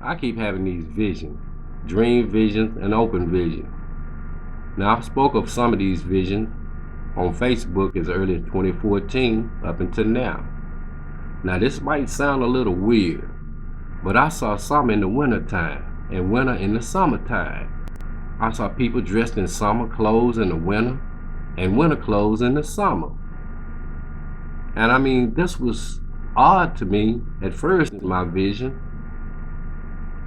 I keep having these visions, dream visions and open visions. Now, I spoke of some of these visions on Facebook as early as 2014 up until now. Now, this might sound a little weird, but I saw some in the wintertime and winter in the summertime. I saw people dressed in summer clothes in the winter and winter clothes in the summer. And I mean, this was odd to me at first in my vision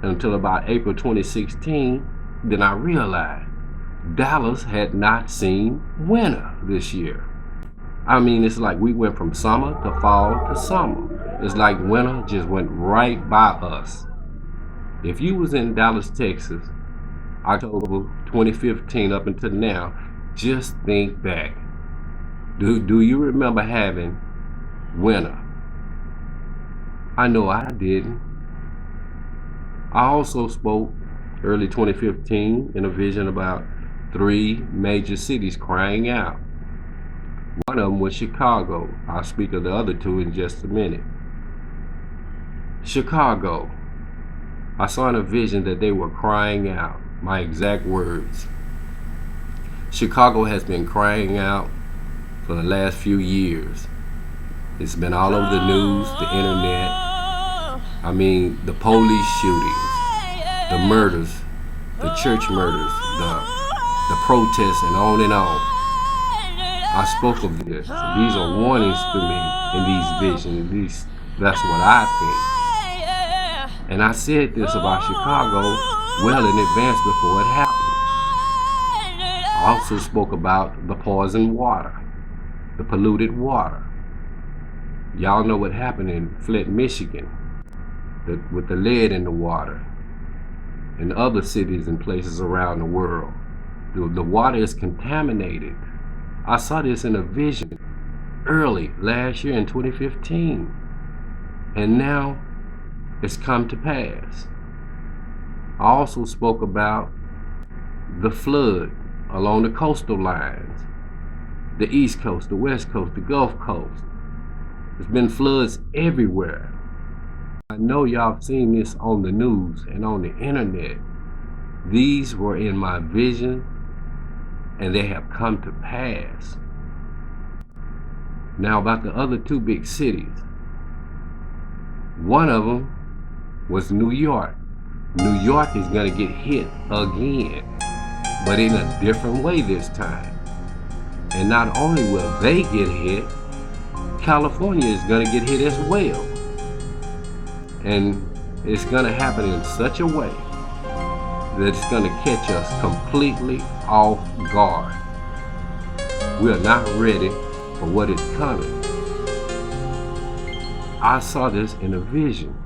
until about April 2016. Then I realized Dallas had not seen winter this year. I mean, it's like we went from summer to fall to summer. It's like winter just went right by us. If you was in Dallas, Texas, October 2015 up until now, just think back. Do you remember having winter? I know I didn't. I also spoke early 2015 in a vision about 3 major cities crying out. One of them was Chicago. I'll speak of the other 2 in just a minute. Chicago. I saw in a vision that they were crying out. My exact words. Chicago has been crying out for the last few years. It's been all over the news, the internet. I mean, the police shootings, the murders, the church murders, the protests, and on and on. I spoke of this. These are warnings to me in these visions. At least that's what I think. And I said this about Chicago well in advance before it happened. I also spoke about the poisoned water, the polluted water. Y'all know what happened in Flint, Michigan, with the lead in the water, and other cities and places around the world. The water is contaminated. I saw this in a vision early last year in 2015, and now it's come to pass. I also spoke about the flood along the coastal lines, the East Coast, the West Coast, the Gulf Coast. There's been floods everywhere. I know y'all have seen this on the news and on the internet. These were in my vision, and they have come to pass. Now about the other 2 big cities. One of them was New York. New York is going to get hit again, but in a different way this time. And not only will they get hit, California is going to get hit as well. And it's going to happen in such a way that it's going to catch us completely off guard. We are not ready for what is coming. I saw this in a vision.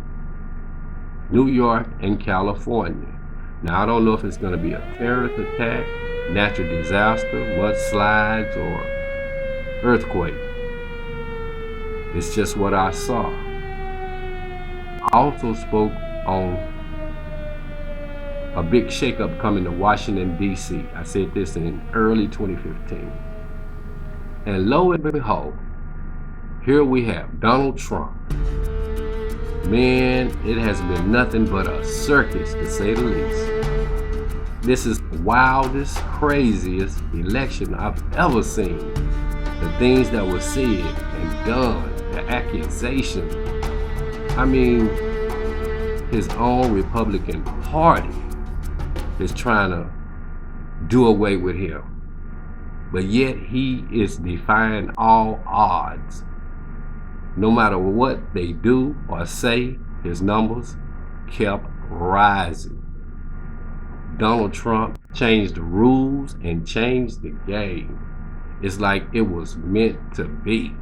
New York and California. Now, I don't know if it's going to be a terrorist attack, natural disaster, mudslides, or earthquake. It's just what I saw. I also spoke on a big shakeup coming to Washington, D.C. I said this in early 2015. And lo and behold, here we have Donald Trump. Man, it has been nothing but a circus, to say the least. This is the wildest, craziest election I've ever seen. The things that were said and done, the accusations. I mean, his own Republican Party is trying to do away with him. But yet he is defying all odds. No matter what they do or say, his numbers kept rising. Donald Trump changed the rules and changed the game. It's like it was meant to be.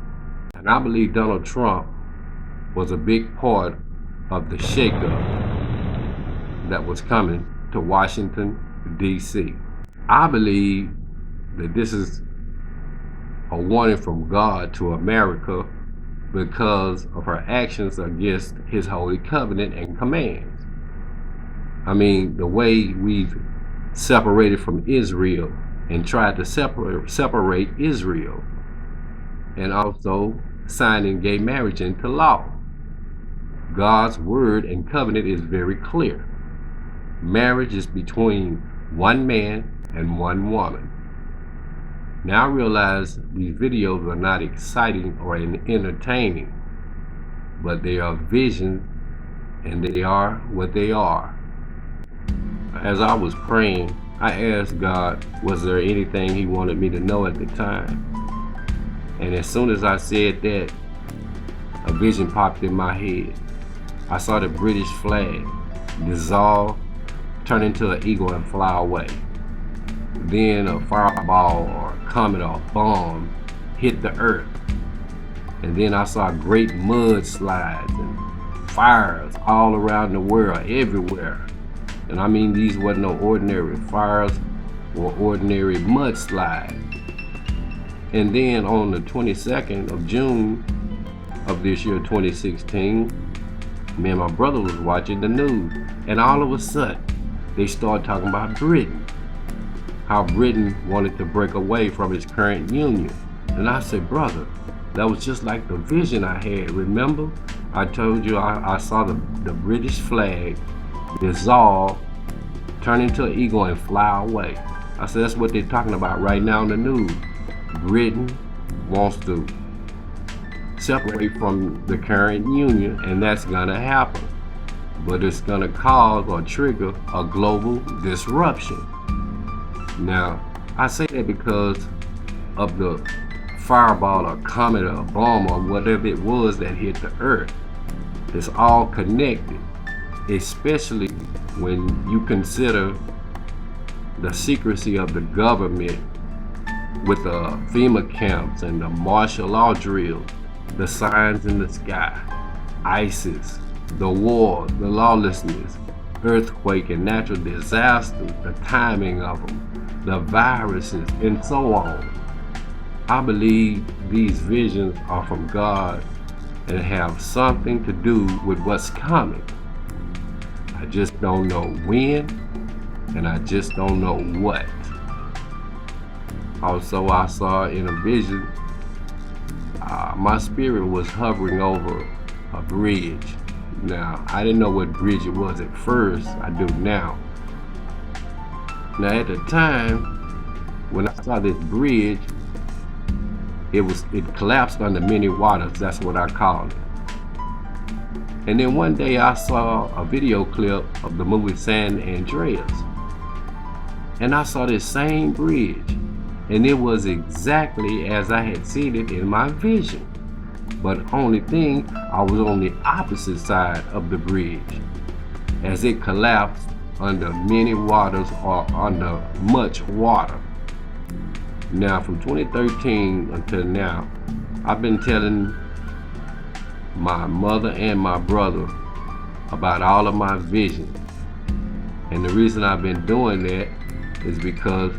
And I believe Donald Trump was a big part of the shakeup that was coming to Washington, D.C. I believe that this is a warning from God to America because of her actions against his holy covenant and commands. I mean, the way we've separated from Israel and tried to separate Israel, and also signing gay marriage into law. God's word and covenant is very clear. Marriage is between one man and one woman. Now I realize these videos are not exciting or entertaining, but they are visions and they are what they are. As I was praying, I asked God, was there anything He wanted me to know at the time? And as soon as I said that, a vision popped in my head. I saw the British flag dissolve, turn into an eagle and fly away. Then a fireball or a comet or a bomb hit the earth. And then I saw great mudslides and fires all around the world, everywhere. And I mean, these wasn't no ordinary fires or ordinary mudslides. And then on the 22nd of June of this year, 2016, me and my brother was watching the news, and all of a sudden, they started talking about Britain, how Britain wanted to break away from its current union. And I said, brother, that was just like the vision I had. Remember, I told you I saw the British flag dissolve, turn into an eagle and fly away. I said, that's what they're talking about right now in the news. Britain wants to separate from the current union, and that's gonna happen. But it's gonna cause or trigger a global disruption. Now, I say that because of the fireball or comet or bomb or whatever it was that hit the earth. It's all connected, especially when you consider the secrecy of the government with the FEMA camps and the martial law drills, the signs in the sky, ISIS, the war, the lawlessness, earthquake and natural disasters, the timing of them, the viruses, and so on. I believe these visions are from God and have something to do with what's coming. I just don't know when, and I just don't know what. Also, I saw in a vision, my spirit was hovering over a bridge. Now, I didn't know what bridge it was at first. I do now. Now, at the time, when I saw this bridge, it collapsed under many waters. That's what I call it. And then one day I saw a video clip of the movie San Andreas. And I saw this same bridge. And it was exactly as I had seen it in my vision. But only thing, I was on the opposite side of the bridge as it collapsed under many waters or under much water. Now, from 2013 until now, I've been telling my mother and my brother about all of my visions. And the reason I've been doing that is because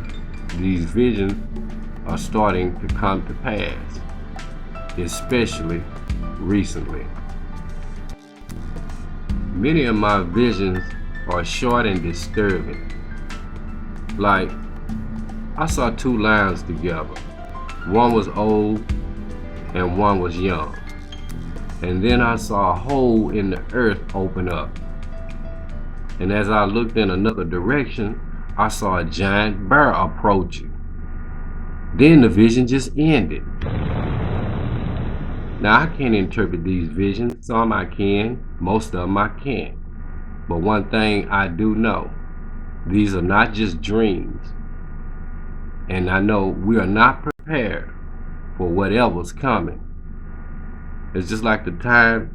these visions are starting to come to pass, especially recently. Many of my visions are short and disturbing. Like, I saw two lions together. One was old and one was young. And then I saw a hole in the earth open up. And as I looked in another direction, I saw a giant bear approaching. Then the vision just ended. Now, I can't interpret these visions. Some I can, most of them I can't. But one thing I do know, these are not just dreams. And I know we are not prepared for whatever's coming. It's just like the time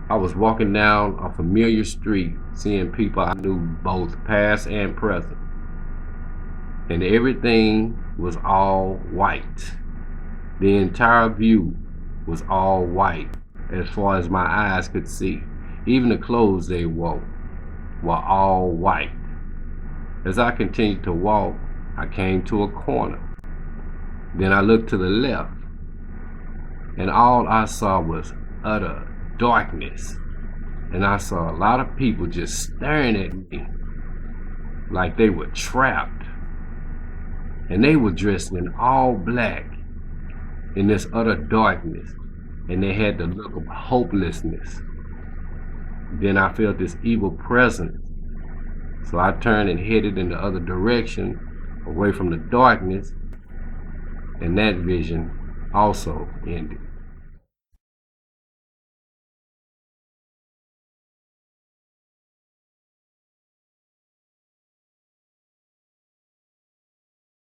I was walking down a familiar street, seeing people I knew both past and present. And everything was all white. The entire view was all white as far as my eyes could see. Even the clothes they wore were all white. As I continued to walk, I came to a corner. Then I looked to the left, and all I saw was utter darkness. And I saw a lot of people just staring at me like they were trapped. And they were dressed in all black in this utter darkness. and they had the look of hopelessness. Then I felt this evil presence. So I turned and headed in the other direction, away from the darkness, and that vision also ended.